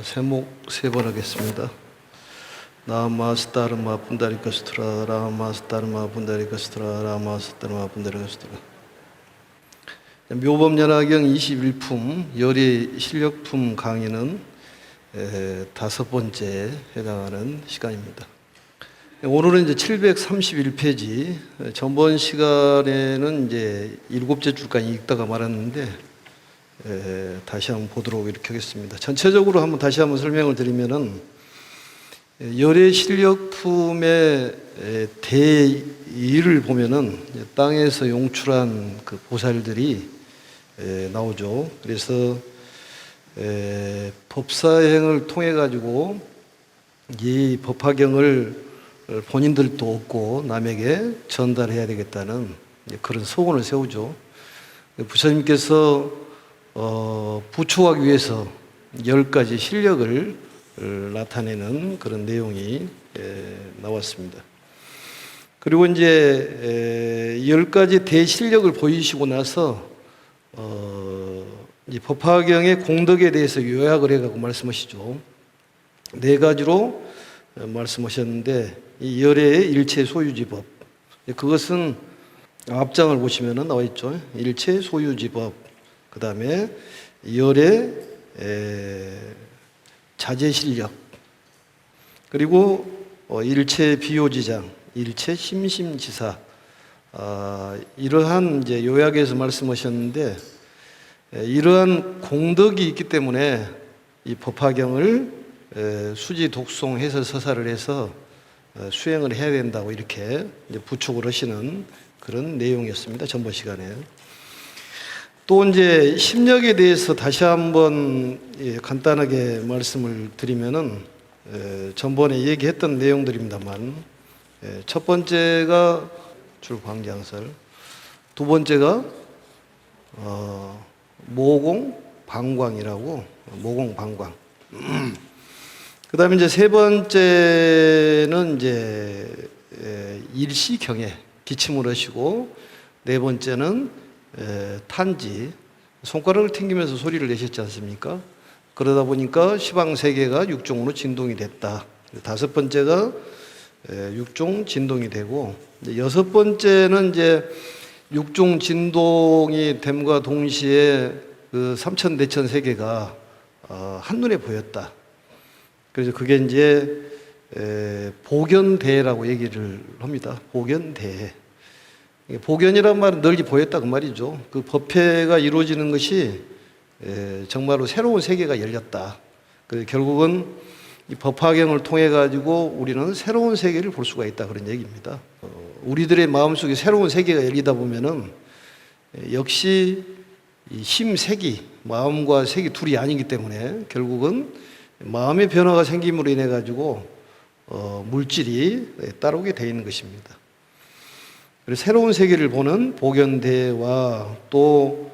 세목 세 번 하겠습니다. 나마스타르마 분다리카스트라 라마스타르마 분다리카스트라 라마스타르마 분다리카스트라. 묘법연화경 21품 열의 실력품 강의는 다섯 번째에 해당하는 시간입니다. 오늘은 이제 731페이지, 전번 시간에는 이제 일곱째 줄까지 읽다가 말았는데 다시 한번 보도록 이렇게 하겠습니다. 전체적으로 한번 다시 한번 설명을 드리면은 열의 실력품의 대의를 보면은 땅에서 용출한 그 보살들이 나오죠. 그래서 법사행을 통해 가지고 이 법화경을 본인들도 얻고 남에게 전달해야 되겠다는 그런 소원을 세우죠. 부처님께서 부추하기 위해서 10가지 실력을 나타내는 그런 내용이 나왔습니다. 그리고 이제 10가지 대실력을 보이시고 나서 이 법화경의 공덕에 대해서 요약을 해가지고 말씀하시죠. 4가지로 말씀하셨는데 이 열의 일체 소유지법, 그것은 앞장을 보시면 나와 있죠. 일체 소유지법, 그 다음에 열의 자제실력, 그리고 일체 비효지장, 일체 심심지사, 이러한 이제 요약에서 말씀하셨는데 이러한 공덕이 있기 때문에 이 법화경을 수지 독송해서 서사를 해서 수행을 해야 된다고 이렇게 이제 부축을 하시는 그런 내용이었습니다. 전번 시간에. 또 이제 심력에 대해서 다시 한번 간단하게 말씀을 드리면은 전번에 얘기했던 내용들입니다만, 첫 번째가 줄광장설, 두 번째가 모공방광이라고, 모공방광. 그 다음에 이제 세 번째는 이제 일시경에 기침을 하시고, 네 번째는 탄지, 손가락을 튕기면서 소리를 내셨지 않습니까? 그러다 보니까 시방세계가 육종으로 진동이 됐다. 다섯 번째가 육종 진동이 되고, 여섯 번째는 이제 육종 진동이 됨과 동시에 그 삼천대천 세계가 한눈에 보였다. 그래서 그게 이제 복연대라고 얘기를 합니다. 복연대. 복연이란 말은 널리 보였다 그 말이죠. 그 법회가 이루어지는 것이 정말로 새로운 세계가 열렸다. 그래서 결국은 이 법화경을 통해 가지고 우리는 새로운 세계를 볼 수가 있다, 그런 얘기입니다. 우리들의 마음속에 새로운 세계가 열리다 보면은 역시 이 심색이, 마음과 색이 둘이 아니기 때문에 결국은 마음의 변화가 생김으로 인해 가지고 물질이 따라오게 되어 있는 것입니다. 그래서 새로운 세계를 보는 복연대와 또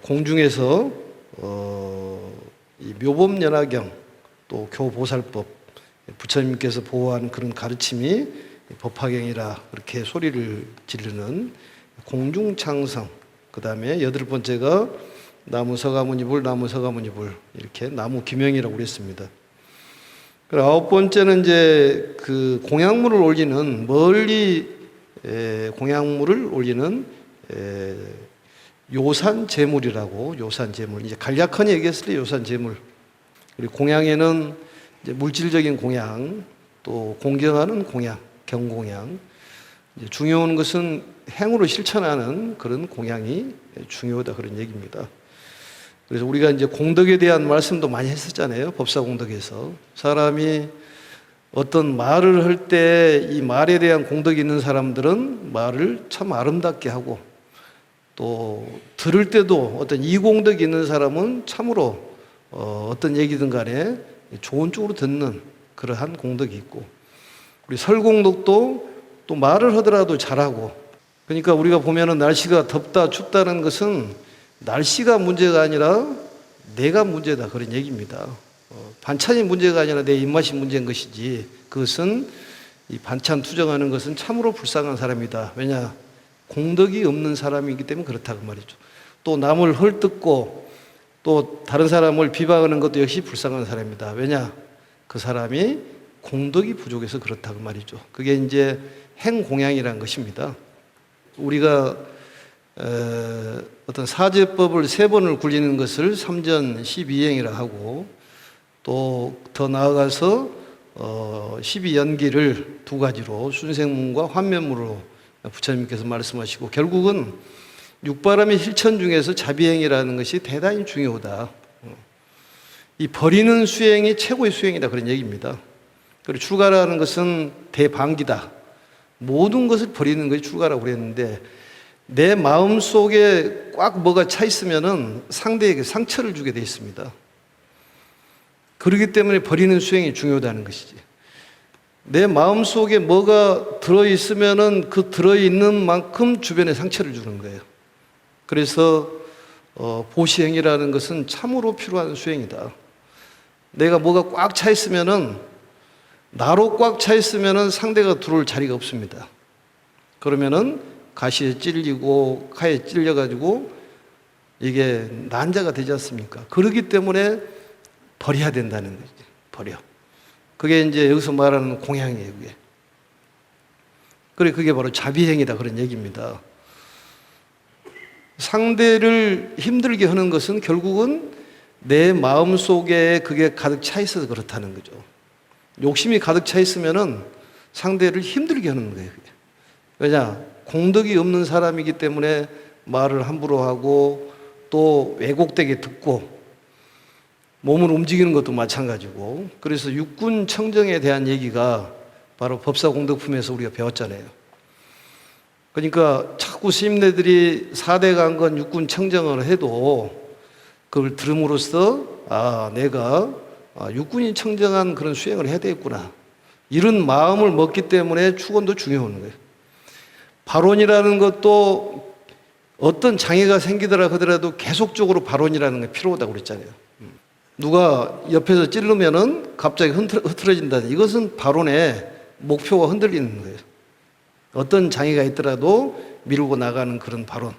공중에서 이 묘법연화경, 또 교보살법, 부처님께서 보호한 그런 가르침이 법화경이라 그렇게 소리를 지르는 공중창성, 그 다음에 여덟 번째가 나무서가모니불, 나무서가모니불, 이렇게 나무 기명이라고 그랬습니다. 그리고 아홉 번째는 이제 그 공양물을 올리는, 멀리 공양물을 올리는 요산제물이라고, 요산제물. 이제 간략하게 얘기했을 때 요산제물. 그리고 공양에는 이제 물질적인 공양, 또 공경하는 공양, 경공양. 이제 중요한 것은 행으로 실천하는 그런 공양이 중요하다, 그런 얘기입니다. 그래서 우리가 이제 공덕에 대한 말씀도 많이 했었잖아요. 법사공덕에서. 사람이 어떤 말을 할 때 이 말에 대한 공덕이 있는 사람들은 말을 참 아름답게 하고, 또 들을 때도 어떤 이공덕이 있는 사람은 참으로 어떤 얘기든 간에 좋은 쪽으로 듣는 그러한 공덕이 있고, 우리 설공덕도 또 말을 하더라도 잘하고. 그러니까 우리가 보면은 날씨가 덥다 춥다는 것은 날씨가 문제가 아니라 내가 문제다, 그런 얘기입니다. 반찬이 문제가 아니라 내 입맛이 문제인 것이지, 그것은 이 반찬 투정하는 것은 참으로 불쌍한 사람이다. 왜냐? 공덕이 없는 사람이기 때문에 그렇다고 말이죠. 또 남을 헐뜯고 또 다른 사람을 비방하는 것도 역시 불쌍한 사람이다. 왜냐? 그 사람이 공덕이 부족해서 그렇다고 말이죠. 그게 이제 행공양이라는 것입니다. 우리가 어떤 사제법을 3번을 굴리는 것을 삼전 12행이라 하고, 또 더 나아가서 12연기를 2가지로 순생문과 환면문으로 부처님께서 말씀하시고, 결국은 육바람의 실천 중에서 자비행이라는 것이 대단히 중요하다. 이 버리는 수행이 최고의 수행이다, 그런 얘기입니다. 그리고 출가라는 것은 대방기다. 모든 것을 버리는 것이 출가라고 그랬는데, 내 마음 속에 꽉 뭐가 차 있으면은 상대에게 상처를 주게 돼 있습니다. 그렇기 때문에 버리는 수행이 중요하다는 것이지. 내 마음 속에 뭐가 들어있으면은 그 들어있는 만큼 주변에 상처를 주는 거예요. 그래서 보시행이라는 것은 참으로 필요한 수행이다. 내가 뭐가 꽉 차 있으면은, 나로 꽉 차 있으면은 상대가 들어올 자리가 없습니다. 그러면은 가시에 찔리고 칼에 찔려가지고 이게 난자가 되지 않습니까? 그렇기 때문에 버려야 된다는 거지. 버려. 그게 이제 여기서 말하는 공양이에요, 그게. 그게 바로 자비행이다, 그런 얘기입니다. 상대를 힘들게 하는 것은 결국은 내 마음 속에 그게 가득 차 있어서 그렇다는 거죠. 욕심이 가득 차 있으면은 상대를 힘들게 하는 거예요, 그게. 왜냐? 공덕이 없는 사람이기 때문에 말을 함부로 하고, 또 왜곡되게 듣고, 몸을 움직이는 것도 마찬가지고. 그래서 육군 청정에 대한 얘기가 바로 법사공덕품에서 우리가 배웠잖아요. 그러니까 자꾸 스님네들이 4대 강건 육군 청정을 해도 그걸 들음으로써 내가 육군이 청정한 그런 수행을 해야 되겠구나, 이런 마음을 먹기 때문에 축원도 중요한 거예요. 발언이라는 것도 어떤 장애가 생기더라 하더라도 계속적으로 발언이라는 게 필요하다고 그랬잖아요. 누가 옆에서 찌르면은 갑자기 흐트러진다. 이것은 발언의 목표가 흔들리는 거예요. 어떤 장애가 있더라도 밀고 나가는 그런 발언.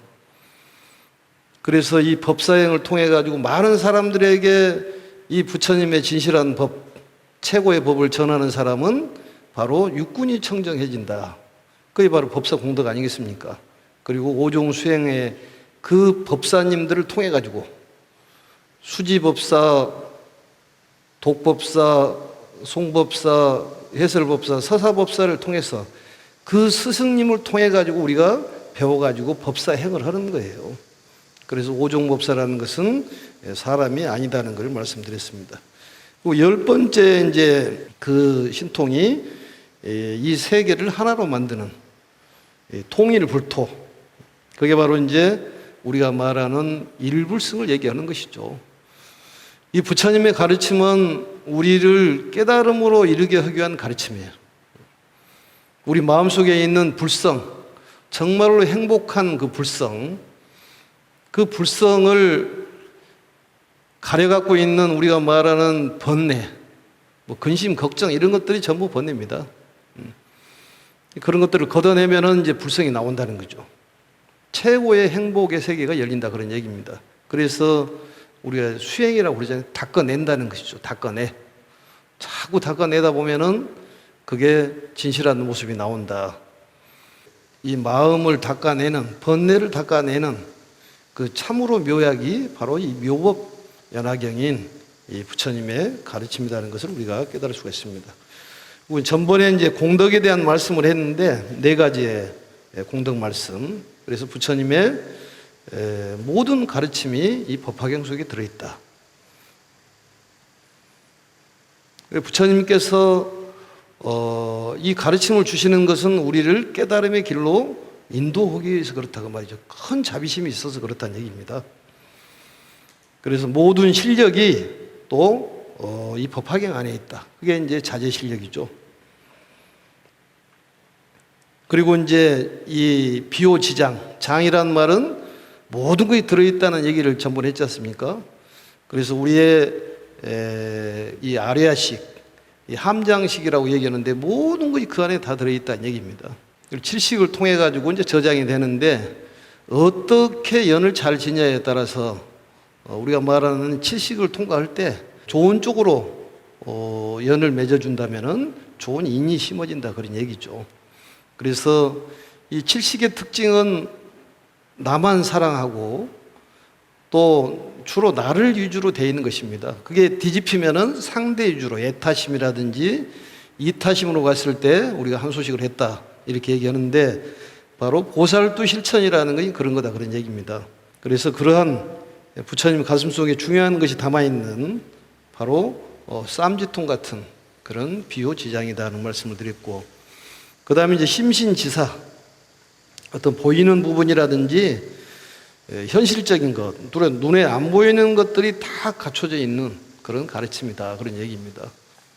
그래서 이 법사행을 통해 가지고 많은 사람들에게 이 부처님의 진실한 법, 최고의 법을 전하는 사람은 바로 육군이 청정해진다. 그게 바로 법사 공덕 아니겠습니까? 그리고 오종 수행의 그 법사님들을 통해 가지고 수지법사, 독법사, 송법사, 해설법사, 서사법사를 통해서 그 스승님을 통해 가지고 우리가 배워가지고 법사행을 하는 거예요. 그래서 오종법사라는 것은 사람이 아니다는 걸 말씀드렸습니다. 그리고 10번째 이제 그 신통이 이 세계를 하나로 만드는 통일불토. 그게 바로 이제 우리가 말하는 일불승을 얘기하는 것이죠. 이 부처님의 가르침은 우리를 깨달음으로 이르게 하기 위한 가르침이에요. 우리 마음속에 있는 불성, 정말로 행복한 그 불성, 그 불성을 가려갖고 있는 우리가 말하는 번뇌, 근심, 걱정, 이런 것들이 전부 번뇌입니다. 그런 것들을 걷어내면은 이제 불성이 나온다는 거죠. 최고의 행복의 세계가 열린다, 그런 얘기입니다. 그래서 우리가 수행이라고 그러잖아요. 닦아낸다는 것이죠. 닦아내. 자꾸 닦아내다 보면은 그게 진실한 모습이 나온다. 이 마음을 닦아내는, 번뇌를 닦아내는 그 참으로 묘약이 바로 이 묘법 연화경인 이 부처님의 가르침이라는 것을 우리가 깨달을 수가 있습니다. 전번에 이제 공덕에 대한 말씀을 했는데 4가지의 공덕 말씀. 그래서 부처님의 모든 가르침이 이 법화경 속에 들어있다. 부처님께서 이 가르침을 주시는 것은 우리를 깨달음의 길로 인도하기 위해서 그렇다고 말이죠. 큰 자비심이 있어서 그렇다는 얘기입니다. 그래서 모든 실력이 또 이 법화경 안에 있다. 그게 이제 자제 실력이죠. 그리고 이제 이 비호지장, 장이란 말은 모든 것이 들어있다는 얘기를 전번에 했지 않습니까? 그래서 우리의 이 아뢰아식, 이 함장식이라고 얘기하는데 모든 것이 그 안에 다 들어있다는 얘기입니다. 칠식을 통해 가지고 이제 저장이 되는데 어떻게 연을 잘 지냐에 따라서 우리가 말하는 칠식을 통과할 때 좋은 쪽으로 연을 맺어준다면은 좋은 인이 심어진다 그런 얘기죠. 그래서 이 칠식의 특징은 나만 사랑하고 또 주로 나를 위주로 되어 있는 것입니다. 그게 뒤집히면은 상대 위주로 애타심이라든지 이타심으로 갔을 때 우리가 한 소식을 했다 이렇게 얘기하는데 바로 보살도 실천이라는 것이 그런 거다 그런 얘기입니다. 그래서 그러한 부처님 가슴속에 중요한 것이 담아있는 바로 쌈지통 같은 그런 비효지장이다는 말씀을 드렸고, 그 다음에 이제 심신지사, 어떤 보이는 부분이라든지 현실적인 것, 눈에 안 보이는 것들이 다 갖춰져 있는 그런 가르침이다 그런 얘기입니다.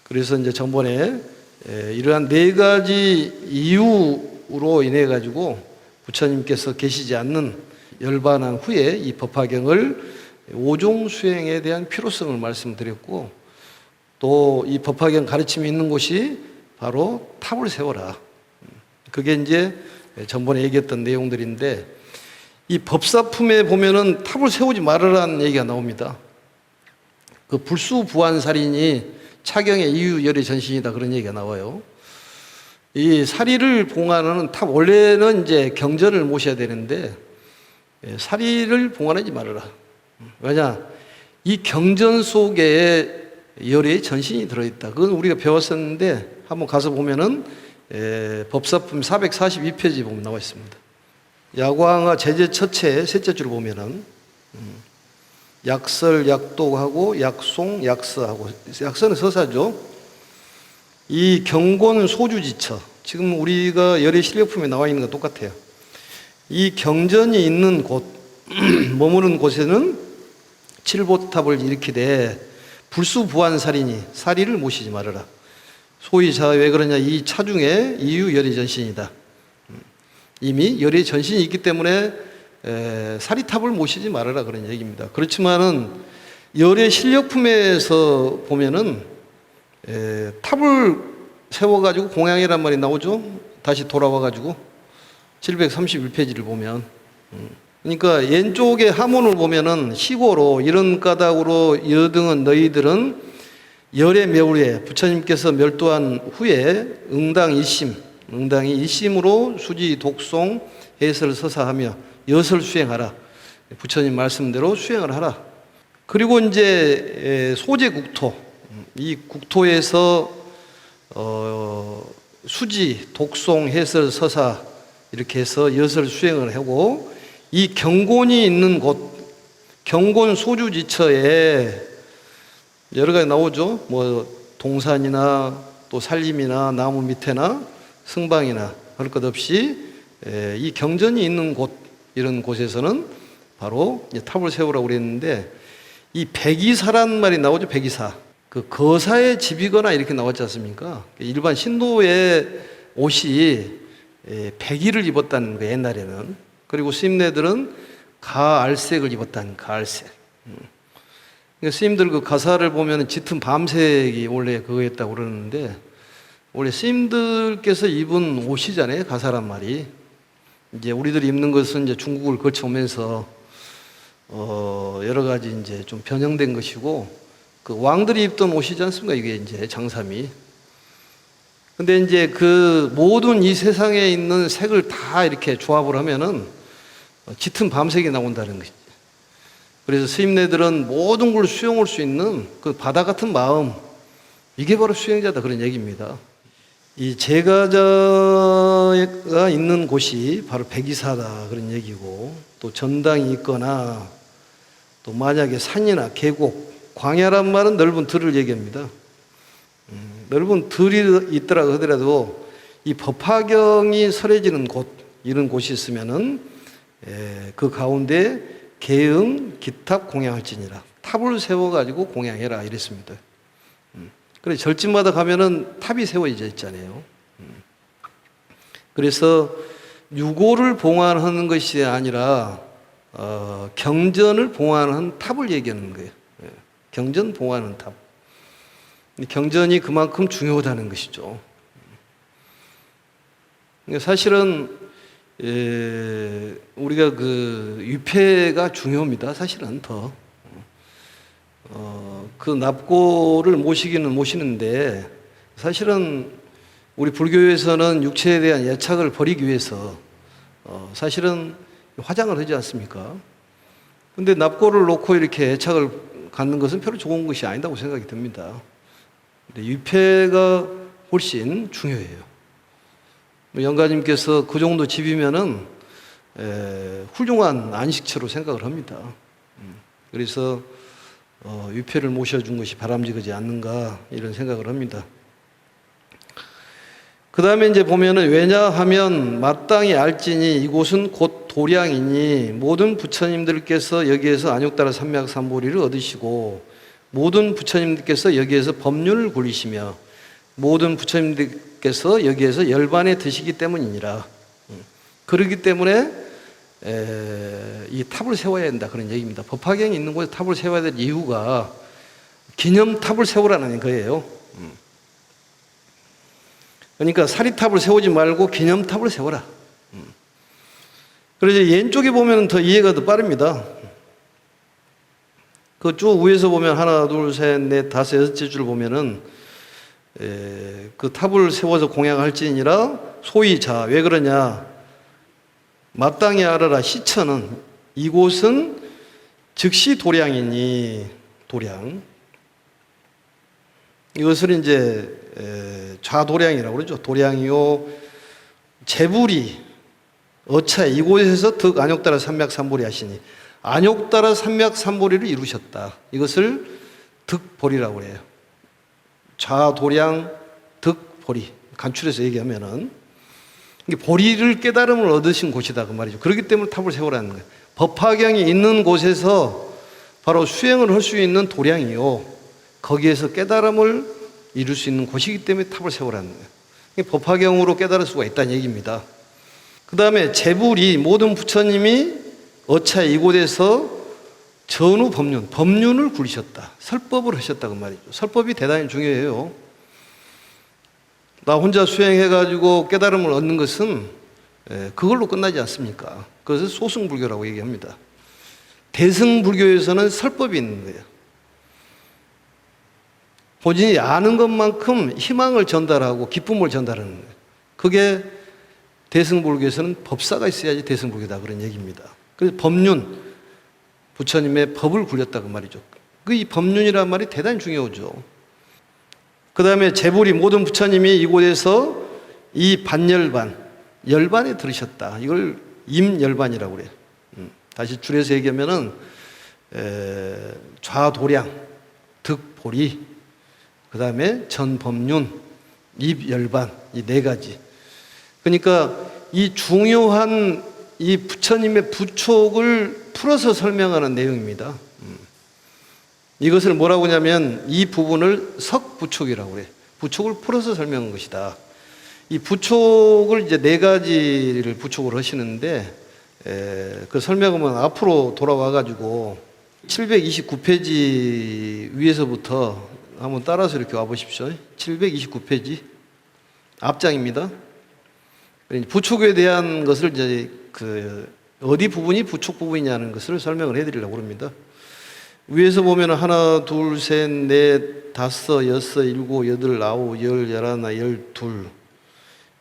그래서 이제 전번에 이러한 네 가지 이유로 인해 가지고 부처님께서 계시지 않는 열반한 후에 이 법화경을 5종 수행에 대한 필요성을 말씀드렸고, 또 이 법화경 가르침이 있는 곳이 바로 탑을 세워라. 그게 이제 전번에 얘기했던 내용들인데, 이 법사품에 보면은 탑을 세우지 말으라는 얘기가 나옵니다. 그 불수부안살인이 차경의 이유열의 전신이다 그런 얘기가 나와요. 이 사리를 봉안하는 탑, 원래는 이제 경전을 모셔야 되는데 사리를 봉안하지 말아라. 왜냐? 이 경전 속에 열의 전신이 들어있다. 그건 우리가 배웠었는데 한번 가서 보면은 법사품 442페이지 보면 나와 있습니다. 야광화 제제처체 셋째 줄 보면은 약설, 약독하고 약송, 약서하고, 약서는 서사죠. 이 경곤 소주지처, 지금 우리가 열의 실력품에 나와 있는 거 똑같아요. 이 경전이 있는 곳, 머무는 곳에는 칠보탑을 일으키되 불수부안살인이 사리를 모시지 말아라. 소위 왜 그러냐, 이 차중에 이유 열의 전신이다. 이미 열의 전신이 있기 때문에 사리탑을 모시지 말아라 그런 얘기입니다. 그렇지만은 열의 실력품에서 보면은 탑을 세워가지고 공양이란 말이 나오죠. 다시 돌아와가지고 731페이지를 보면, 그러니까 왼쪽에 하문을 보면은 시고로 이런 까닭으로 여등은 너희들은 열의 묘리에 부처님께서 멸도한 후에 응당이 일심으로 수지 독송 해설 서사하며 여설 수행하라. 부처님 말씀대로 수행을 하라. 그리고 이제 소재 국토, 이 국토에서 수지 독송 해설 서사 이렇게 해서 여설 수행을 하고, 이 경곤이 있는 곳, 경곤 소주지처에 여러 가지 나오죠. 뭐 동산이나 또 산림이나 나무 밑에나 승방이나 할 것 없이 이 경전이 있는 곳, 이런 곳에서는 바로 탑을 세우라고 그랬는데, 이 백이사란 말이 나오죠. 백이사, 그 거사의 집이거나 이렇게 나왔지 않습니까? 일반 신도의 옷이 백의를 입었다는 거예요, 옛날에는. 그리고 스님네들은 가알색을 입었다는 가알색. 그러니까 스님들 그 가사를 보면 짙은 밤색이 원래 그거였다고 그러는데, 원래 스님들께서 입은 옷이잖아요, 가사란 말이. 이제 우리들이 입는 것은 이제 중국을 거쳐오면서 여러 가지 이제 좀 변형된 것이고, 그 왕들이 입던 옷이지 않습니까? 이게 이제 장삼이. 근데 이제 그 모든 이 세상에 있는 색을 다 이렇게 조합을 하면은 짙은 밤색이 나온다는 것이죠. 그래서 스님네들은 모든 걸 수용할 수 있는 그 바다 같은 마음, 이게 바로 수행자다 그런 얘기입니다. 이 제가자가 있는 곳이 바로 백이사다 그런 얘기고, 또 전당이 있거나 또 만약에 산이나 계곡, 광야란 말은 넓은 들을 얘기합니다. 넓은 들이 있더라 하더라도 이 법화경이 설해지는 곳, 이런 곳이 있으면은 그 가운데 계응 기탑 공양할지니라, 탑을 세워가지고 공양해라 이랬습니다. 그래 절집마다 가면은 탑이 세워져 있잖아요. 그래서 유고를 봉안하는 것이 아니라 경전을 봉안한 탑을 얘기하는 거예요. 경전 봉안하는 탑. 경전이 그만큼 중요하다는 것이죠. 사실은 우리가 그 위패가 중요합니다. 사실은 더 그 납고를 모시기는 모시는데 사실은 우리 불교에서는 육체에 대한 애착을 버리기 위해서 사실은 화장을 하지 않습니까? 근데 납고를 놓고 이렇게 애착을 갖는 것은 별로 좋은 것이 아니다고 생각이 듭니다. 근데 유패가 훨씬 중요해요. 영가님께서 그 정도 집이면은 훌륭한 안식처로 생각을 합니다. 그래서 유패를 모셔준 것이 바람직하지 않는가 이런 생각을 합니다. 그 다음에 이제 보면은 왜냐하면 마땅히 알지니 이곳은 곧 도량이니 모든 부처님들께서 여기에서 안욕따라 삼맥삼보리를 얻으시고 모든 부처님들께서 여기에서 법륜을 굴리시며 모든 부처님들께서 여기에서 열반에 드시기 때문이니라. 그렇기 때문에 이 탑을 세워야 된다 그런 얘기입니다. 법화경이 있는 곳에 탑을 세워야 될 이유가 기념탑을 세우라는 거예요. 그러니까 사리탑을 세우지 말고 기념탑을 세워라. 그래서 왼쪽에 보면 더 이해가 더 빠릅니다. 그 쭉 위에서 보면 하나, 둘, 셋, 넷, 다섯, 여섯째 줄 보면은 그 탑을 세워서 공양할지니라 소위 자, 왜 그러냐? 마땅히 알아라. 시처는 이곳은 즉시 도량이니 도량. 이것을 이제 좌도량이라고 그러죠. 도량이요. 재불이 어차 이곳에서 득 안욕따라 삼맥삼보리 하시니 안욕따라 삼맥삼보리를 이루셨다. 이것을 득보리라고 그래요. 좌도량 득보리. 간추려서 얘기하면은 이게 보리를 깨달음을 얻으신 곳이다 그 말이죠. 그렇기 때문에 탑을 세우라는 거예요. 법화경이 있는 곳에서 바로 수행을 할 수 있는 도량이요. 거기에서 깨달음을 이룰 수 있는 곳이기 때문에 탑을 세우라는 거예요. 법화경으로 깨달을 수가 있다는 얘기입니다. 그 다음에 재불이 모든 부처님이 어차 이곳에서 전후 법륜을 굴리셨다. 설법을 하셨다 그 말이죠. 설법이 대단히 중요해요. 나 혼자 수행해가지고 깨달음을 얻는 것은 그걸로 끝나지 않습니까? 그것을 소승불교라고 얘기합니다. 대승불교에서는 설법이 있는 거예요. 본인이 아는 것만큼 희망을 전달하고 기쁨을 전달하는 거예요. 그게 대승불교에서는 법사가 있어야지 대승불교다 그런 얘기입니다. 그래서 법륜, 부처님의 법을 굴렸다 그 말이죠. 이 법륜이란 말이 대단히 중요하죠. 그 다음에 재불이 모든 부처님이 이곳에서 이 반열반, 열반에 들으셨다. 이걸 임열반이라고 그래요. 다시 줄여서 얘기하면은 좌도량, 득보리, 그 다음에 전법륜, 입열반, 이 네 가지. 그러니까 이 중요한 이 부처님의 부촉을 풀어서 설명하는 내용입니다. 이것을 뭐라고 하냐면 이 부분을 석부촉이라고 그래요. 부촉을 풀어서 설명한 것이다. 이 부촉을 이제 네 가지를 부촉을 하시는데 그 설명은 앞으로 돌아와가지고 729페이지 위에서부터 한번 따라서 이렇게 와보십시오. 729페이지 앞장입니다. 부촉에 대한 것을 이제 어디 부분이 부촉 부분이냐는 것을 설명을 해드리려고 합니다. 위에서 보면 하나, 둘, 셋, 넷, 다섯, 여섯, 일곱, 여덟, 아홉, 열, 열하나, 열둘,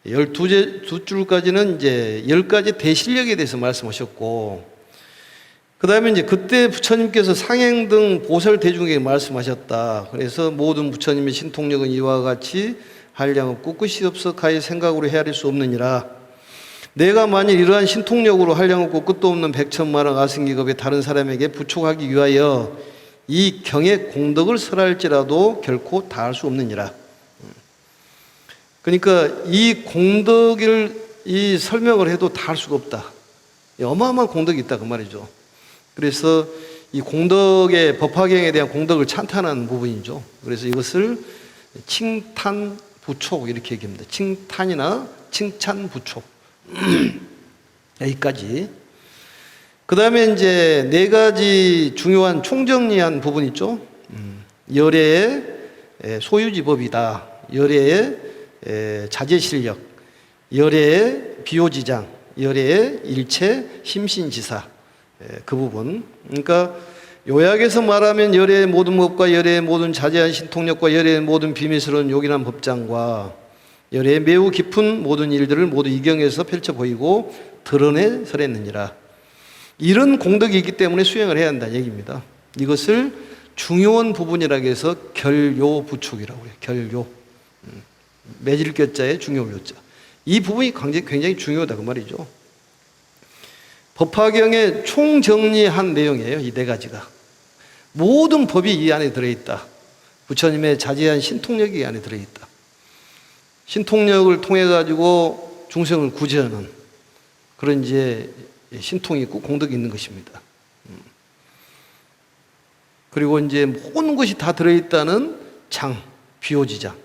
12줄까지는 이제 10가지 대실력에 대해서 말씀하셨고, 그 다음에 이제 그때 부처님께서 상행 등 보살 대중에게 말씀하셨다. 그래서 모든 부처님의 신통력은 이와 같이 한량없고 끝이 없어 가히 생각으로 헤아릴 수 없느니라. 내가 만일 이러한 신통력으로 한량없고 끝도 없는 백천만왕 아승기급의 다른 사람에게 부촉하기 위하여 이 경의 공덕을 설할지라도 결코 다할 수 없느니라. 그러니까 이 공덕을 이 설명을 해도 다 할 수가 없다. 어마어마한 공덕이 있다 그 말이죠. 그래서 이 공덕의 법화경에 대한 공덕을 찬탄하는 부분이죠. 그래서 이것을 칭탄 부촉 이렇게 얘기합니다. 칭탄이나 칭찬 부촉 여기까지. 그 다음에 이제 네 가지 중요한 총정리한 부분 있죠. 열애의 소유지법이다. 열애의 자제실력, 열애의 비효지장, 열애의 일체 심신지사, 그 부분. 그러니까 요약해서 말하면 열애의 모든 법과 열애의 모든 자제한 신통력과 열애의 모든 비밀스러운 요긴한 법장과 열애의 매우 깊은 모든 일들을 모두 이경에서 펼쳐 보이고 드러내 설했느니라. 이런 공덕이 있기 때문에 수행을 해야 한다는 얘기입니다. 이것을 중요한 부분이라고 해서 결요부축이라고 해요. 결요. 매질 껴자에 중요요자. 이 부분이 굉장히 중요하다 그 말이죠. 법화경의 총정리한 내용이에요. 이 네 가지가. 모든 법이 이 안에 들어있다. 부처님의 자제한 신통력이 이 안에 들어있다. 신통력을 통해 가지고 중생을 구제하는 그런 이제 신통이 있고 공덕이 있는 것입니다. 그리고 이제 모든 것이 다 들어있다는 장, 비오지장.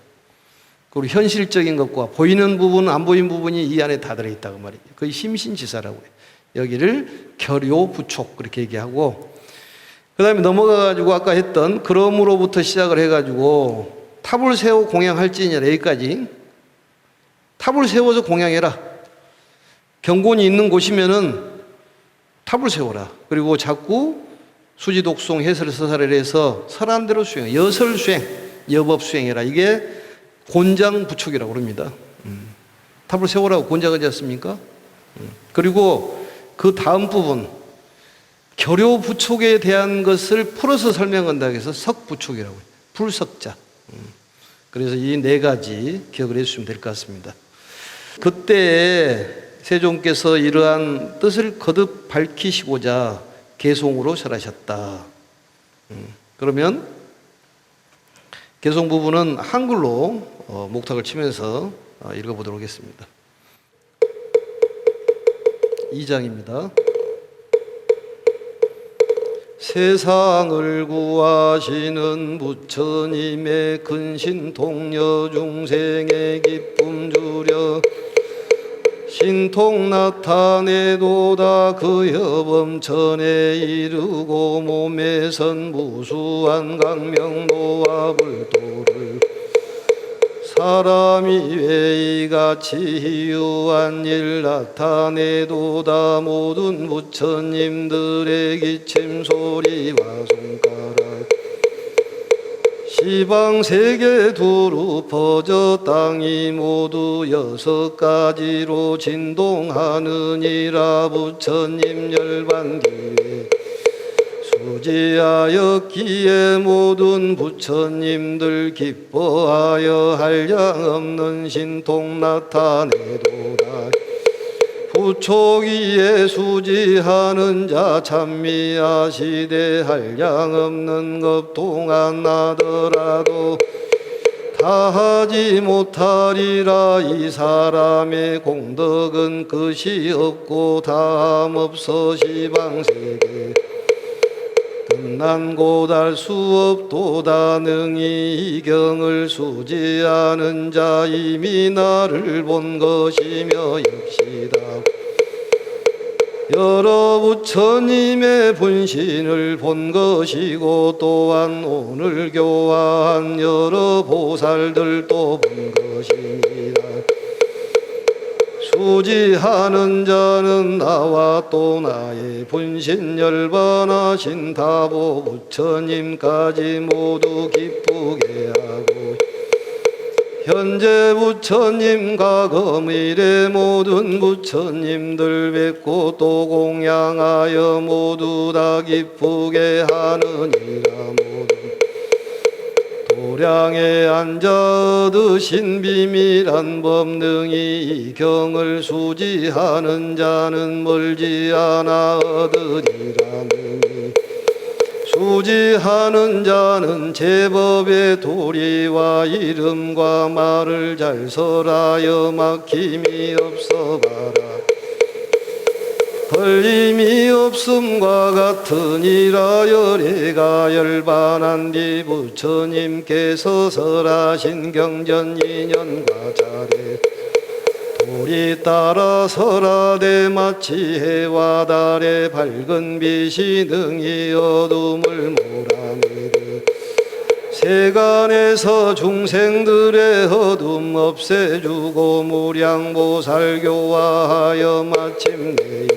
그리고 현실적인 것과 보이는 부분, 안 보이는 부분이 이 안에 다 들어있다고 말이에요. 그게 심신지사라고 해요. 여기를 결요부촉 그렇게 얘기하고, 그 다음에 넘어가가지고 아까 했던 그럼으로부터 시작을 해가지고 탑을 세워 공양할지니라 여기까지. 탑을 세워서 공양해라. 경곤이 있는 곳이면은 탑을 세워라. 그리고 자꾸 수지독송 해설 서사를 해서 설한 대로 수행, 여설 수행, 여법 수행해라. 이게 곤장 부축이라고 그럽니다. 탑을 세우라고 곤장하지 않습니까? 그리고 그 다음 부분 결요 부축에 대한 것을 풀어서 설명한다고 해서 석부축이라고 해요. 불석자. 그래서 이 네 가지 기억을 해주시면 될 것 같습니다. 그때 세종께서 이러한 뜻을 거듭 밝히시고자 개송으로 절하셨다. 그러면 개송 부분은 한글로 목탁을 치면서 읽어보도록 하겠습니다. 2장입니다. 세상을 구하시는 부처님의 근신 동려 중생의 기쁨 주려 신통 나타내도다 그 여범천에 이르고 몸에 선 무수한 강명도와 불도를 사람이 왜 이같이 희유한 일 나타내도다 모든 부처님들의 기침 소리와 손가락 시방 세계 두루 퍼져 땅이 모두 6가지로 진동하느니라. 부처님 열반기에 수지하였기에 모든 부처님들 기뻐하여 한량없는 신통 나타내도다. 부초기에 수지하는 자 찬미하시되 한량없는 것 동안 나더라도 다하지 못하리라. 이 사람의 공덕은 끝이 없고 다함없어 시방세계 끝난 고달 수 없도다. 능히 이 경을 수지하는 자 이미 나를 본 것이며 역시다. 여러 부처님의 분신을 본 것이고 또한 오늘 교화한 여러 보살들도 본 것입니다. 수지하는 자는 나와 또 나의 분신 열반하신 다보 부처님까지 모두 기쁘게 하고 현재 부처님 과거 미래 모든 부처님들 뵙고 또 공양하여 모두 다 기쁘게 하느니라. 모두 도량에 앉아 얻으신 비밀한 법능이 이 경을 수지하는 자는 멀지 않아 얻으리라. 수지하는 자는 제법의 도리와 이름과 말을 잘 설하여 막힘이 없어 봐라. 걸림이 없음과 같으니라. 열애가 열반한 뒤 부처님께서 설하신 경전 인연과 자례 돌이 따라 설하되 마치 해와 달의 밝은 빛이 능히 어둠을 몰아내듯 세간에서 중생들의 어둠 없애주고 무량보살 교화하여 마침내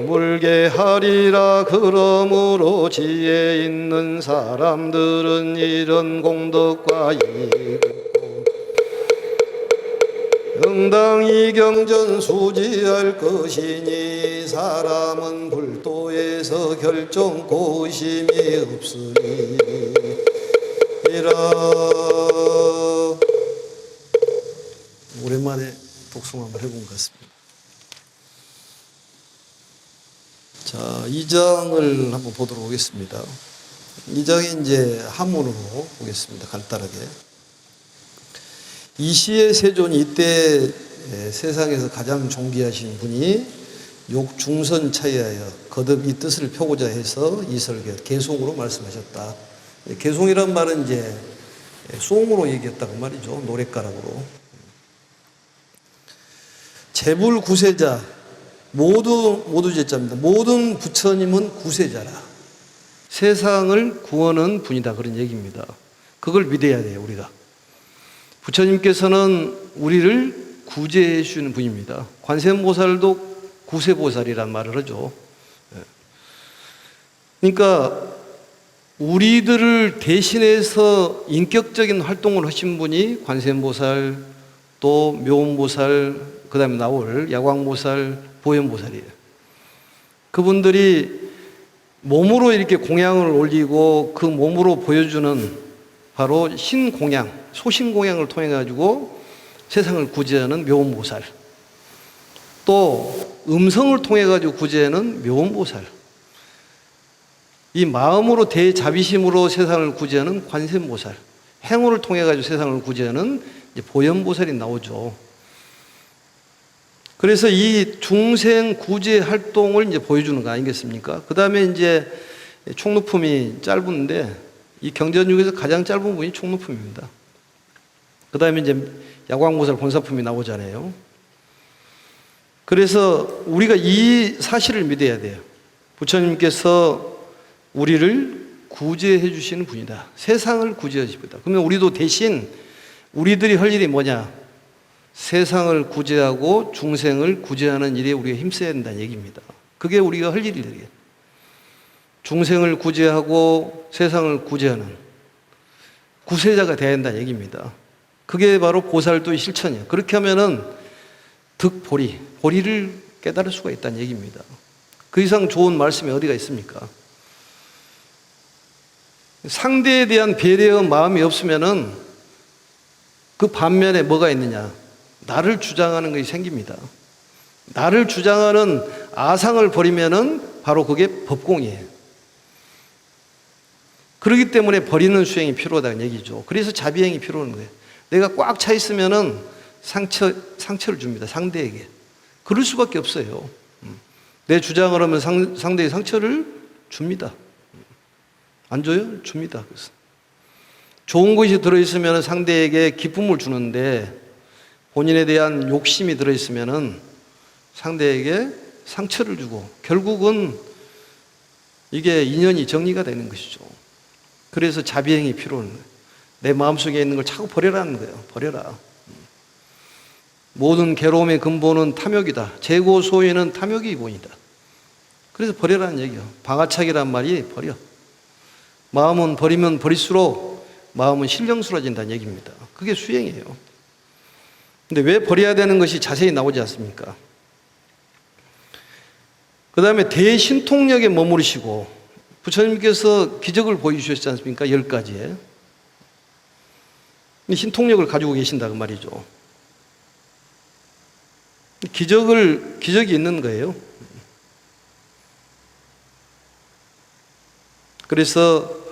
물게 하리라. 그러므로 지혜 있는 사람들은 이런 공덕과 이익 응당히 경전수지할 것이니 사람은 불도에서 결정고심이 없으리라. 오랜만에 독송 한번 해본 것 같습니다. 자, 2장을 한번 보도록 하겠습니다. 2장이 이제 한문으로 보겠습니다. 간단하게. 이시의 세존이 이때 세상에서 가장 존귀하신 분이 욕중선 차이하여 거듭 이 뜻을 펴고자 해서 이설계 개송으로 말씀하셨다. 개송이란 말은 이제 송으로 얘기했다고 말이죠. 노랫가락으로. 재불 구세자 모두 제자입니다. 모든 부처님은 구세자라. 세상을 구하는 분이다 그런 얘기입니다. 그걸 믿어야 돼요 우리가. 부처님께서는 우리를 구제해 주시는 분입니다. 관세음보살도 구세보살이란 말을 하죠. 그러니까 우리들을 대신해서 인격적인 활동을 하신 분이 관세음보살, 또 묘음보살, 그 다음에 나올 야광보살, 보현보살이에요. 그분들이 몸으로 이렇게 공양을 올리고 그 몸으로 보여주는 바로 신공양, 소신공양을 통해 가지고 세상을 구제하는 묘음보살, 또 음성을 통해 가지고 구제하는 묘음보살, 이 마음으로 대자비심으로 세상을 구제하는 관세음보살, 행호를 통해 가지고 세상을 구제하는 이제 보현보살이 나오죠. 그래서 이 중생 구제 활동을 이제 보여주는 거 아니겠습니까? 그 다음에 이제 총루품이 짧은데 이 경전 중에서 가장 짧은 분이 총루품입니다. 그 다음에 이제 야광보살 본사품이 나오잖아요. 그래서 우리가 이 사실을 믿어야 돼요. 부처님께서 우리를 구제해 주시는 분이다. 세상을 구제해 주십니다. 그러면 우리도 대신 우리들이 할 일이 뭐냐? 세상을 구제하고 중생을 구제하는 일에 우리가 힘써야 된다는 얘기입니다. 그게 우리가 할 일이에요. 중생을 구제하고 세상을 구제하는 구세자가 되어야 한다는 얘기입니다. 그게 바로 보살도의 실천이에요. 그렇게 하면은 득보리, 보리를 깨달을 수가 있다는 얘기입니다. 그 이상 좋은 말씀이 어디가 있습니까? 상대에 대한 배려의 마음이 없으면은 그 반면에 뭐가 있느냐? 나를 주장하는 것이 생깁니다. 나를 주장하는 아상을 버리면은 바로 그게 법공이에요. 그렇기 때문에 버리는 수행이 필요하다는 얘기죠. 그래서 자비행이 필요한 거예요. 내가 꽉 차 있으면은 상처를 줍니다. 상대에게. 그럴 수밖에 없어요. 내 주장을 하면 상대의 상처를 줍니다. 안 줘요? 줍니다. 그래서 좋은 것이 들어있으면 상대에게 기쁨을 주는데 본인에 대한 욕심이 들어있으면 상대에게 상처를 주고 결국은 이게 인연이 정리가 되는 것이죠. 그래서 자비행이 필요한 거예요. 내 마음속에 있는 걸 자꾸 버려라는 거예요. 버려라. 모든 괴로움의 근본은 탐욕이다. 재고 소유는 탐욕이 기본이다. 그래서 버려라는 얘기예요. 방아차기란 말이 버려. 마음은 버리면 버릴수록 마음은 신령스러워진다는 얘기입니다. 그게 수행이에요. 근데 왜 버려야 되는 것이 자세히 나오지 않습니까? 그 다음에 대신통력에 머무르시고 부처님께서 기적을 보여주셨지 않습니까? 10가지에. 신통력을 가지고 계신다 그 말이죠. 기적이 있는 거예요. 그래서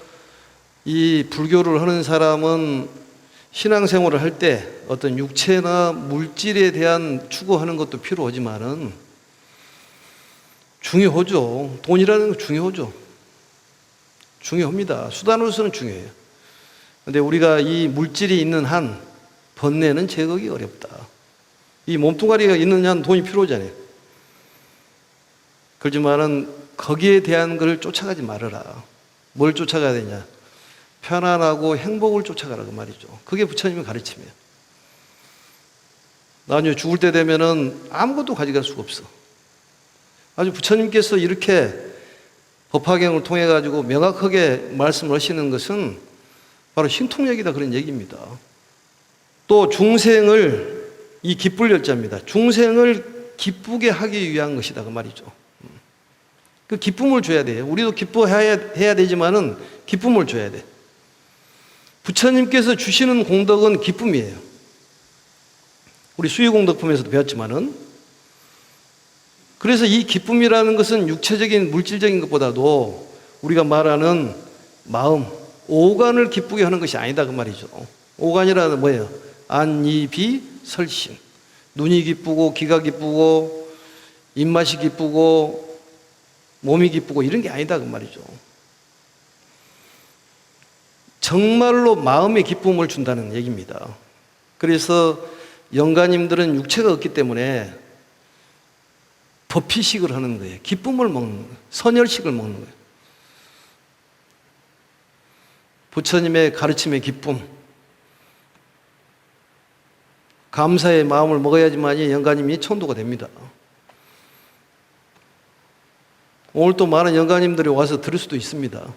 이 불교를 하는 사람은 신앙생활을 할 때 어떤 육체나 물질에 대한 추구하는 것도 필요하지만은 중요하죠. 돈이라는 건 중요하죠. 중요합니다. 수단으로서는 중요해요. 근데 우리가 이 물질이 있는 한 번뇌는 제거하기 어렵다. 이 몸뚱아리가 있는 한 돈이 필요하잖아요. 그렇지만은 거기에 대한 걸 쫓아가지 말아라. 뭘 쫓아가야 되냐? 편안하고 행복을 쫓아가라 그 말이죠. 그게 부처님의 가르침이에요. 나중에 죽을 때 되면은 아무것도 가져갈 수가 없어. 아주 부처님께서 이렇게 법화경을 통해 가지고 명확하게 말씀하시는 것은 바로 신통력이다, 그런 얘기입니다. 또 중생을, 이 기쁠 열자입니다. 중생을 기쁘게 하기 위한 것이다, 그 말이죠. 그 기쁨을 줘야 돼요. 우리도 기뻐해야 되지만은 기쁨을 줘야 돼. 부처님께서 주시는 공덕은 기쁨이에요. 우리 수유공덕품에서도 배웠지만은, 그래서 이 기쁨이라는 것은 육체적인 물질적인 것보다도 우리가 말하는 마음, 오간을 기쁘게 하는 것이 아니다, 그 말이죠. 오간이라는 뭐예요? 안, 이, 비, 설신. 눈이 기쁘고 귀가 기쁘고 입맛이 기쁘고 몸이 기쁘고 이런 게 아니다, 그 말이죠. 정말로 마음의 기쁨을 준다는 얘기입니다. 그래서 영가님들은 육체가 없기 때문에 법피식을 하는 거예요. 기쁨을 먹는 거예요. 선열식을 먹는 거예요. 부처님의 가르침의 기쁨, 감사의 마음을 먹어야지만이 영가님이 천도가 됩니다. 오늘 또 많은 영가님들이 와서 들을 수도 있습니다.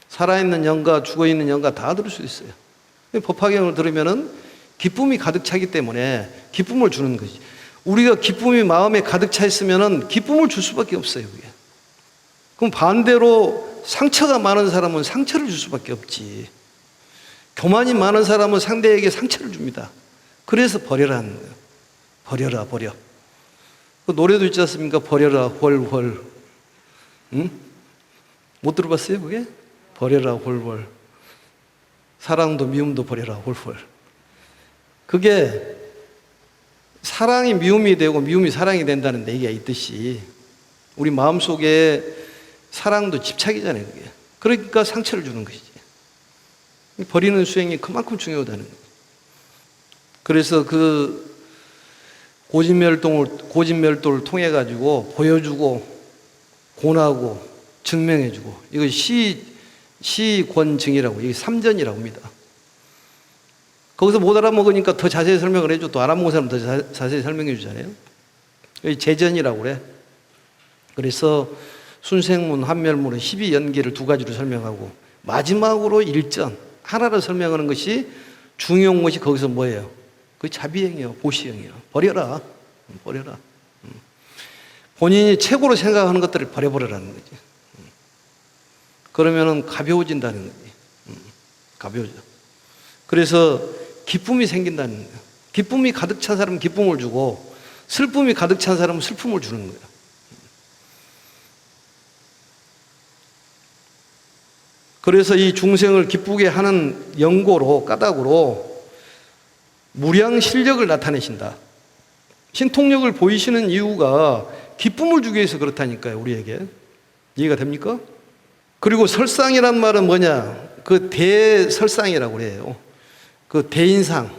살아있는 영가, 죽어있는 영가 다 들을 수 있어요. 법화경을 들으면은 기쁨이 가득 차기 때문에 기쁨을 주는 거지. 우리가 기쁨이 마음에 가득 차 있으면은 기쁨을 줄 수밖에 없어요, 그게. 그럼 반대로 상처가 많은 사람은 상처를 줄 수밖에 없지. 교만이 많은 사람은 상대에게 상처를 줍니다. 그래서 버려라는 거예요. 버려라, 버려. 그 노래도 있지 않습니까? 버려라, 헐헐. 응? 못 들어봤어요, 그게? 버려라, 헐헐. 사랑도 미움도 버려라, 헐헐. 그게 사랑이 미움이 되고 미움이 사랑이 된다는 얘기가 있듯이 우리 마음속에 사랑도 집착이잖아요, 그게. 그러니까 상처를 주는 것이지. 버리는 수행이 그만큼 중요하다는 거예요. 그래서 그 고진멸도를 통해 가지고 보여주고 권하고 증명해주고, 이거 시권증이라고, 이게 삼전이라고 합니다. 거기서 못 알아먹으니까 더 자세히 설명을 해줘. 또 알아먹은 사람 더 자세히 설명해 주잖아요. 여기 재전이라고 그래. 그래서 순생문, 한멸문의 12연계를 두 가지로 설명하고 마지막으로 일전 하나를 설명하는 것이 중요한 것이 거기서 뭐예요? 그 자비행이요, 보시행이요. 버려라, 버려라. 본인이 최고로 생각하는 것들을 버려버리라는 거지. 그러면은 가벼워진다는 거지. 가벼워져. 그래서 기쁨이 생긴다는 거예요. 기쁨이 가득 찬 사람은 기쁨을 주고 슬픔이 가득 찬 사람은 슬픔을 주는 거예요. 그래서 이 중생을 기쁘게 하는 연고로, 까닭으로 무량 실력을 나타내신다. 신통력을 보이시는 이유가 기쁨을 주기 위해서 그렇다니까요, 우리에게. 이해가 됩니까? 그리고 설상이란 말은 뭐냐? 그 대설상이라고 그래요. 그 대인상.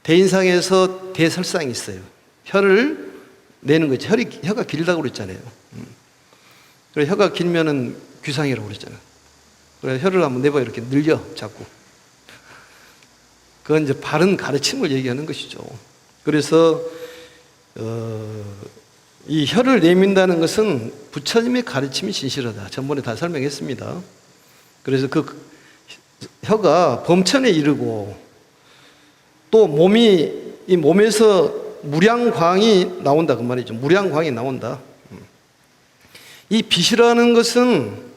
대인상에서 대설상이 있어요. 혀를 내는 거지. 혀가 길다고 그랬잖아요. 그래서 혀가 길면은 귀상이라고 그랬잖아요. 그래서 혀를 한번 내봐, 이렇게 늘려, 자꾸. 그건 이제 바른 가르침을 얘기하는 것이죠. 그래서 이 혀를 내민다는 것은 부처님의 가르침이 진실하다. 전번에 다 설명했습니다. 그래서 그 혀가 범천에 이르고 또 이 몸에서 무량광이 나온다, 그 말이죠. 무량광이 나온다. 이 빛이라는 것은,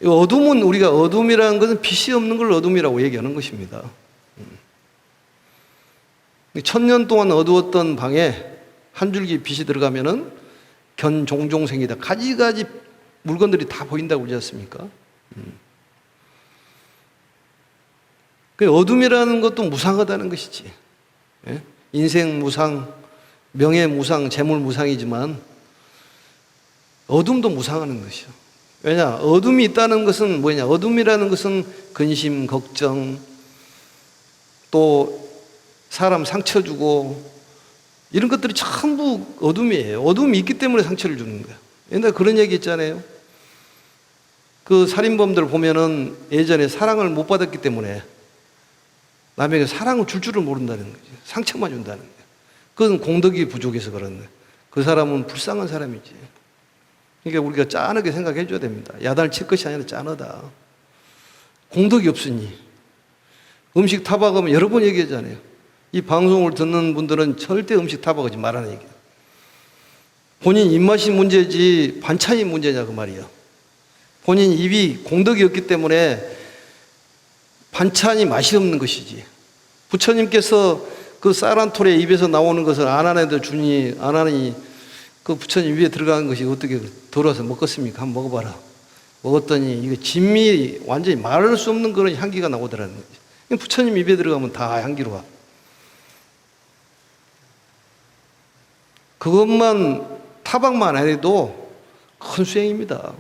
어둠은, 우리가 어둠이라는 것은 빛이 없는 걸 어둠이라고 얘기하는 것입니다. 1000년 동안 어두웠던 방에 한 줄기 빛이 들어가면은 견종종생이다. 가지가지 물건들이 다 보인다고 그러지 않습니까? 그 어둠이라는 것도 무상하다는 것이지. 예? 인생 무상, 명예 무상, 재물 무상이지만 어둠도 무상하는 것이요. 왜냐? 어둠이 있다는 것은 뭐냐? 어둠이라는 것은 근심, 걱정, 또 사람 상처 주고 이런 것들이 전부 어둠이에요. 어둠이 있기 때문에 상처를 주는 거예요. 옛날에 그런 얘기 있잖아요. 그 살인범들 보면은 예전에 사랑을 못 받았기 때문에 남에게 사랑을 줄 줄을 모른다는 거죠. 상처만 준다는 거예요. 그건 공덕이 부족해서 그런 거예요. 그 사람은 불쌍한 사람이지. 그러니까 우리가 짠하게 생각해 줘야 됩니다. 야단을 칠 것이 아니라 짠하다. 공덕이 없으니. 음식 타박하면 여러 번 얘기하잖아요. 이 방송을 듣는 분들은 절대 음식 타박하지 말라는 얘기예요. 본인 입맛이 문제지 반찬이 문제냐 그 말이야. 본인 입이 공덕이 없기 때문에 반찬이 맛이 없는 것이지. 부처님께서 그 쌀 한 톨에 입에서 나오는 것을 안 하는데 주니 안 하니 그 부처님 입에 들어가는 것이 어떻게 돌아서 먹겠습니까? 한번 먹어봐라. 먹었더니 이거 진미 완전히 말할 수 없는 그런 향기가 나오더라는 거지. 부처님 입에 들어가면 다 향기로 와. 그것만 타박만 안 해도 큰 수행입니다.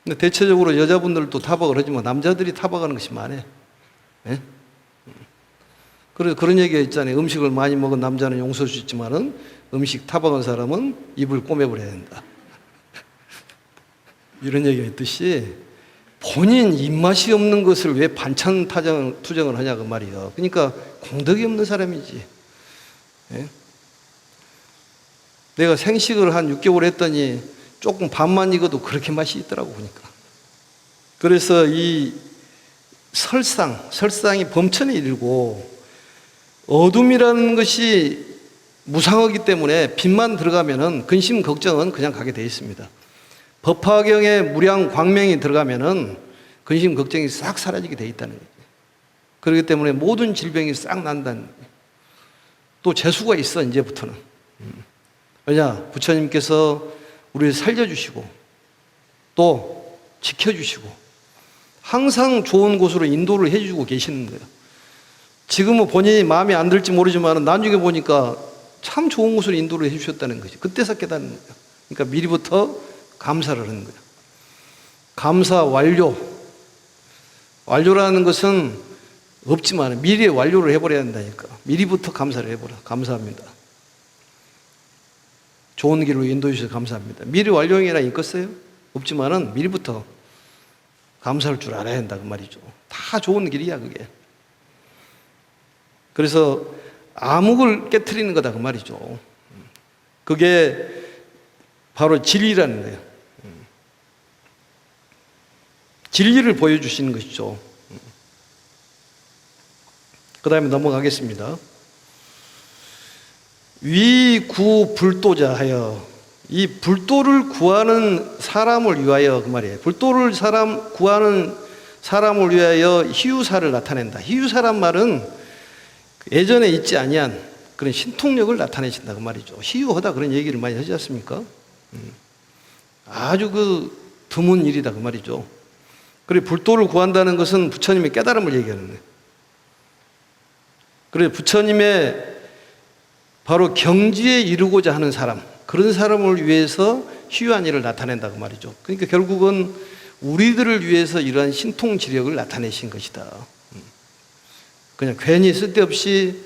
근데 대체적으로 여자분들도 타박을 하지만 남자들이 타박하는 것이 많아요. 네? 그래서 그런 얘기가 있잖아요. 음식을 많이 먹은 남자는 용서할 수 있지만은 음식 타박한 사람은 입을 꼬매버려야 된다. 이런 얘기가 있듯이 본인 입맛이 없는 것을 왜 반찬 투정을 하냐 그 말이에요. 그러니까 공덕이 없는 사람이지. 네? 내가 생식을 한 6개월 했더니 조금 밥만 익어도 그렇게 맛이 있더라고 보니까. 그래서 이 설상이 범천에 이르고 어둠이라는 것이 무상하기 때문에 빛만 들어가면은 근심 걱정은 그냥 가게 되어 있습니다. 법화경에 무량 광명이 들어가면은 근심 걱정이 싹 사라지게 되어 있다는 거예요. 그렇기 때문에 모든 질병이 싹 난다는 거예요. 또 재수가 있어 이제부터는. 왜냐? 부처님께서 우리를 살려주시고 또 지켜주시고 항상 좋은 곳으로 인도를 해주고 계시는 거예요. 지금은 본인이 마음에 안 들지 모르지만 나중에 보니까 참 좋은 곳으로 인도를 해주셨다는 거죠. 그때서 깨닫는 거예요. 그러니까 미리부터 감사를 하는 거예요. 감사 완료. 완료라는 것은 없지만 미리 완료를 해버려야 한다니까. 미리부터 감사를 해버려. 감사합니다. 좋은 길로 인도해 주셔서 감사합니다. 미리 완료형이라 있겠어요? 없지만은 미리부터 감사할 줄 알아야 한다 그 말이죠. 다 좋은 길이야 그게. 그래서 암흑을 깨트리는 거다 그 말이죠. 그게 바로 진리라는 거예요. 진리를 보여주시는 것이죠. 그 다음에 넘어가겠습니다. 위구불도자 하여 이 불도를 구하는 사람을 위하여 그 말이에요. 불도를 구하는 사람을 위하여 희유사를 나타낸다. 희유사란 말은 예전에 있지 아니한 그런 신통력을 나타내신다 그 말이죠. 희유하다 그런 얘기를 많이 하지 않습니까? 아주 그 드문 일이다 그 말이죠. 그리고 불도를 구한다는 것은 부처님의 깨달음을 얘기하는 거예요. 그래서 부처님의 바로 경지에 이르고자 하는 사람, 그런 사람을 위해서 희유한 일을 나타낸다 그 말이죠. 그러니까 결국은 우리들을 위해서 이러한 신통지력을 나타내신 것이다. 그냥 괜히 쓸데없이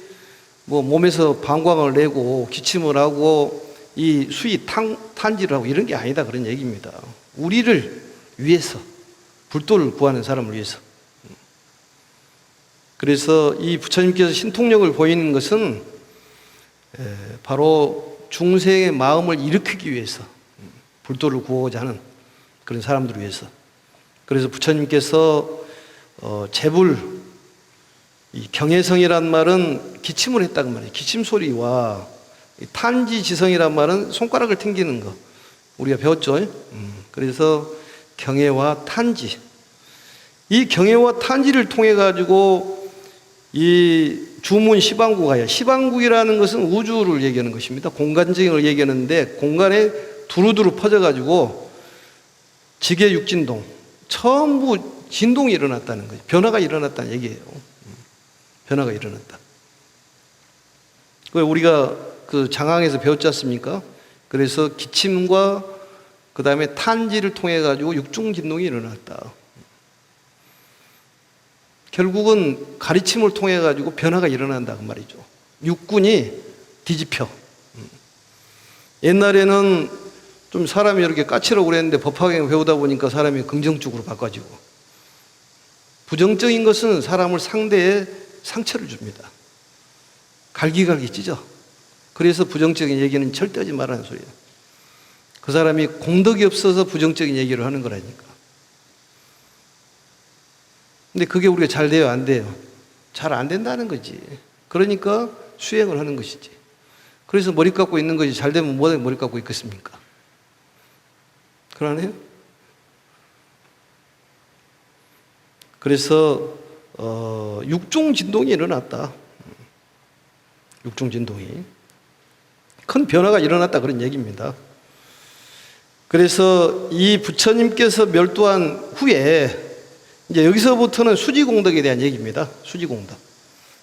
뭐 몸에서 방광을 내고 기침을 하고 이 수위 탄지를 하고 이런 게 아니다 그런 얘기입니다. 우리를 위해서 불도를 구하는 사람을 위해서. 그래서 이 부처님께서 신통력을 보이는 것은 바로 중생의 마음을 일으키기 위해서 불도를 구하고자 하는 그런 사람들을 위해서. 그래서 부처님께서 제불 이 경혜성이란 말은 기침을 했다고 말이에요. 기침 소리와 탄지지성이란 말은 손가락을 튕기는 거 우리가 배웠죠. 그래서 경혜와 탄지, 이 경혜와 탄지를 통해 가지고 이 주문 시방국하여, 시방국이라는 것은 우주를 얘기하는 것입니다. 공간적인 걸 얘기하는데 공간에 두루두루 퍼져가지고 지계 육진동 전부 진동이 일어났다는 거죠. 변화가 일어났다는 얘기예요. 변화가 일어났다. 우리가 그 장항에서 배웠지 않습니까? 그래서 기침과 그 다음에 탄지를 통해 가지고 육중진동이 일어났다. 결국은 가르침을 통해 가지고 변화가 일어난다 그 말이죠. 육군이 뒤집혀. 옛날에는 좀 사람이 이렇게 까칠하고 그랬는데 법화경 배우다 보니까 사람이 긍정적으로 바꿔지고, 부정적인 것은 사람을 상대에 상처를 줍니다. 갈기갈기 찢어. 그래서 부정적인 얘기는 절대 하지 말라는 소리예요. 그 사람이 공덕이 없어서 부정적인 얘기를 하는 거라니까. 근데 그게 우리가 잘 돼요, 안 돼요? 잘 안 된다는 거지. 그러니까 수행을 하는 것이지. 그래서 머리 깎고 있는 거지. 잘 되면 뭐에 머리 깎고 있겠습니까? 그러네요. 그래서 육종 진동이 일어났다. 육종 진동이 큰 변화가 일어났다 그런 얘기입니다. 그래서 이 부처님께서 멸도한 후에 이제 여기서부터는 수지공덕에 대한 얘기입니다. 수지공덕.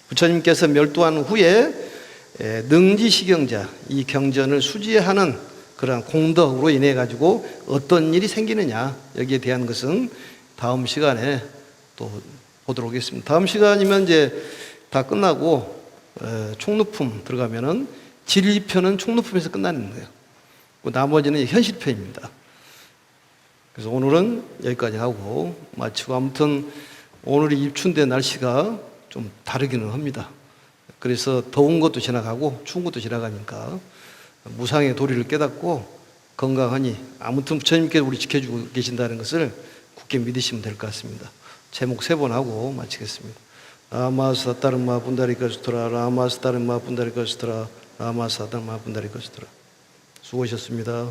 부처님께서 멸도한 후에 능지식경자 이 경전을 수지하는 그런 공덕으로 인해 가지고 어떤 일이 생기느냐 여기에 대한 것은 다음 시간에 또 보도록 하겠습니다. 다음 시간이면 이제 다 끝나고 총루품 들어가면은 진리편은 총루품에서 끝나는 거예요. 나머지는 현실편입니다. 그래서 오늘은 여기까지 하고 마치고, 아무튼 오늘이 입춘된 날씨가 좀 다르기는 합니다. 그래서 더운 것도 지나가고 추운 것도 지나가니까 무상의 도리를 깨닫고 건강하니 아무튼 부처님께서 우리 지켜주고 계신다는 것을 굳게 믿으시면 될 것 같습니다. 제목 3번 하고 마치겠습니다. 라마사타르마 분다리카스토라 라마사타르마 분다리카스토라 라마사타르마 분다리카스토라. 수고하셨습니다.